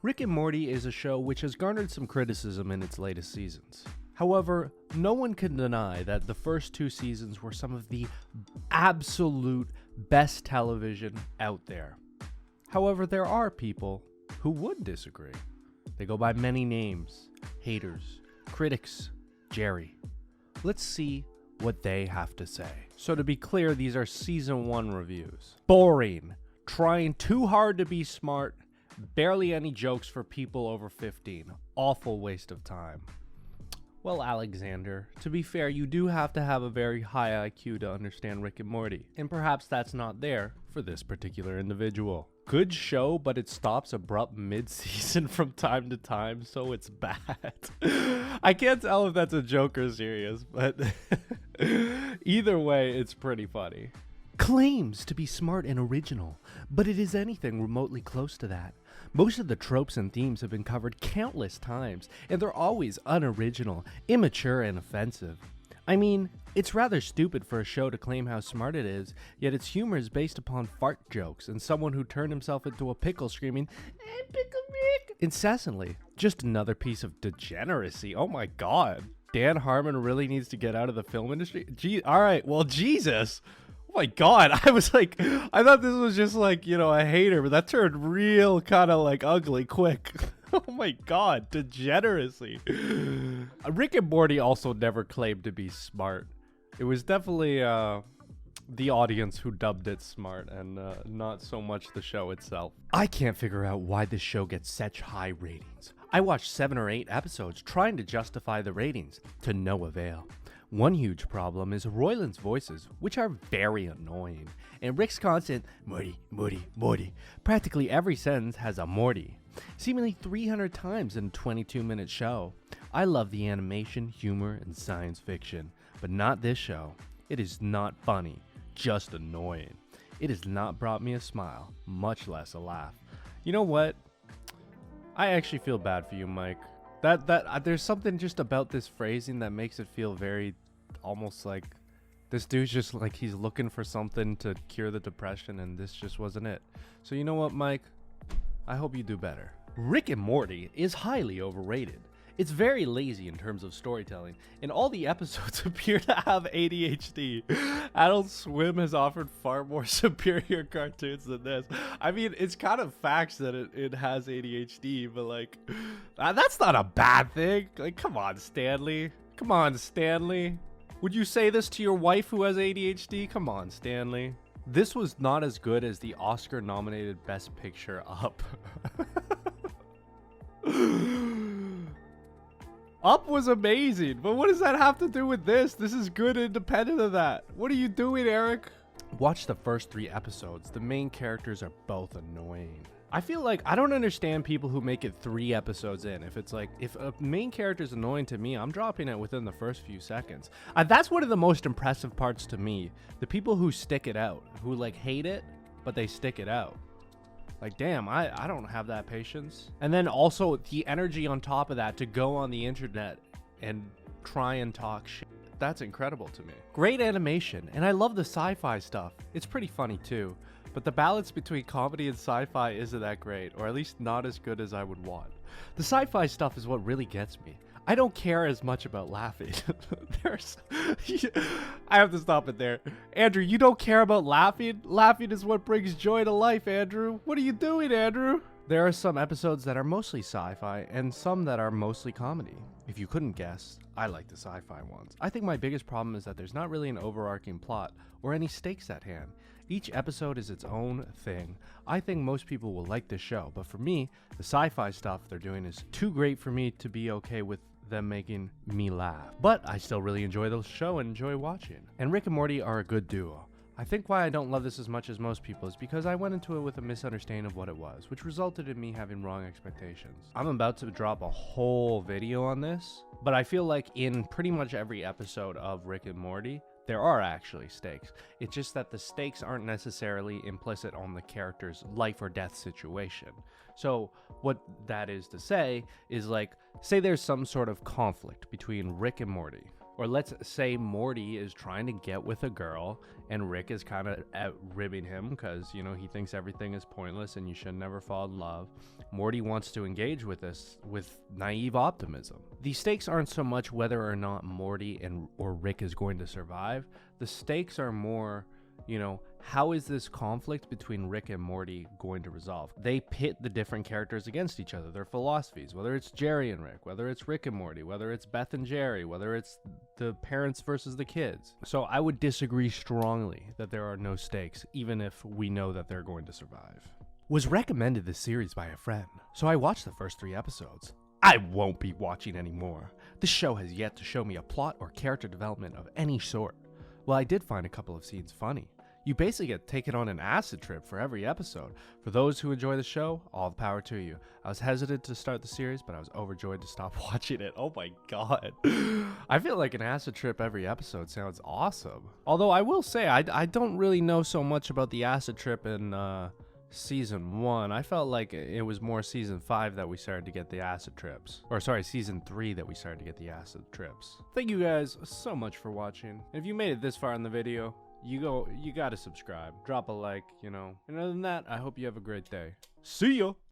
Rick and Morty is a show which has garnered some criticism in its latest seasons. However, no one can deny that the first 2 seasons were some of the absolute best television out there. However, there are people who would disagree. They go by many names: haters, critics, Jerry. Let's see what they have to say. So to be clear, these are season 1 reviews. Boring, trying too hard to be smart, barely any jokes for people over 15. Awful waste of time. Well, Alexander, to be fair, you do have to have a very high IQ to understand Rick and Morty, and perhaps that's not there for this particular individual. Good show, but it stops abrupt mid-season from time to time, so it's bad. I can't tell if that's a joke or serious, but either way, it's pretty funny. Claims to be smart and original, but it is anything remotely close to that. Most of the tropes and themes have been covered countless times, and they're always unoriginal, immature, and offensive. I mean, it's rather stupid for a show to claim how smart it is, yet its humor is based upon fart jokes and someone who turned himself into a pickle screaming, "Hey, Pickle Rick!" incessantly. Just another piece of degeneracy. Oh my god. Dan Harmon really needs to get out of the film industry? Alright, well, Jesus. Oh my god, I thought this was just like, a hater, but that turned real kind of like ugly quick. Oh my god, degeneracy. Rick and Morty also never claimed to be smart. It was definitely the audience who dubbed it smart, and not so much the show itself. I can't figure out why this show gets such high ratings. I watched 7 or 8 episodes trying to justify the ratings, to no avail. One huge problem is Roiland's voices, which are very annoying, and Rick's constant "Morty, Morty, Morty." Practically every sentence has a Morty, seemingly 300 times in a 22-minute show. I love the animation, humor, and science fiction, but not this show. It is not funny, just annoying. It has not brought me a smile, much less a laugh. You know what? I actually feel bad for you, Mike. There's something just about this phrasing that makes it feel very almost like this dude's just like he's looking for something to cure the depression, and this just wasn't it. So you know what, Mike? I hope you do better. Rick and Morty is highly overrated. It's very lazy in terms of storytelling, and all the episodes appear to have ADHD. Adult Swim has offered far more superior cartoons than this. I mean, it's kind of facts that it has ADHD, but like, that's not a bad thing. Like, come on, Stanley. Come on, Stanley. Would you say this to your wife who has ADHD? Come on, Stanley. This was not as good as the Oscar-nominated Best Picture Up. Up was amazing, but what does that have to do with this? This is good independent of that. What are you doing, Eric? Watch the first 3 episodes. The main characters are both annoying. I feel like I don't understand people who make it 3 episodes in. If it's like, if a main character is annoying to me, I'm dropping it within the first few seconds. That's one of the most impressive parts to me. The people who stick it out, who like hate it, but they stick it out. Like, damn, I don't have that patience. And then also the energy on top of that to go on the internet and try and talk shit. That's incredible to me. Great animation, and I love the sci-fi stuff. It's pretty funny too, but the balance between comedy and sci-fi isn't that great, or at least not as good as I would want. The sci-fi stuff is what really gets me. I don't care as much about laughing. I have to stop it there. Andrew, you don't care about laughing? Laughing is what brings joy to life, Andrew. What are you doing, Andrew? There are some episodes that are mostly sci-fi and some that are mostly comedy. If you couldn't guess, I like the sci-fi ones. I think my biggest problem is that there's not really an overarching plot or any stakes at hand. Each episode is its own thing. I think most people will like this show, but for me, the sci-fi stuff they're doing is too great for me to be okay with them making me laugh. But I still really enjoy the show and enjoy watching. And Rick and Morty are a good duo. I think why I don't love this as much as most people is because I went into it with a misunderstanding of what it was, which resulted in me having wrong expectations. I'm about to drop a whole video on this, but I feel like in pretty much every episode of Rick and Morty, there are actually stakes. It's just that the stakes aren't necessarily implicit on the character's life or death situation. So what that is to say is like, say there's some sort of conflict between Rick and Morty. Or let's say Morty is trying to get with a girl and Rick is kind of ribbing him because, you know, he thinks everything is pointless and you should never fall in love. Morty wants to engage with this with naive optimism. The stakes aren't so much whether or not Morty or Rick is going to survive. The stakes are more, you know, how is this conflict between Rick and Morty going to resolve? They pit the different characters against each other, their philosophies, whether it's Jerry and Rick, whether it's Rick and Morty, whether it's Beth and Jerry, whether it's the parents versus the kids. So I would disagree strongly that there are no stakes, even if we know that they're going to survive. Was recommended this series by a friend, so I watched the first 3 episodes. I won't be watching anymore. This show has yet to show me a plot or character development of any sort. Well, I did find a couple of scenes funny. You basically get taken on an acid trip for every episode. For those who enjoy the show, all the power to you. I was hesitant to start the series, but I was overjoyed to stop watching it. Oh my god. I feel like an acid trip every episode sounds awesome. Although I will say, I don't really know so much about the acid trip in season 1. I felt like it was more season 5 that we started to get the acid trips. Or sorry, season 3 that we started to get the acid trips. Thank you guys so much for watching. If you made it this far in the video, you gotta subscribe, drop a like, you know. And other than that, I hope you have a great day. See ya!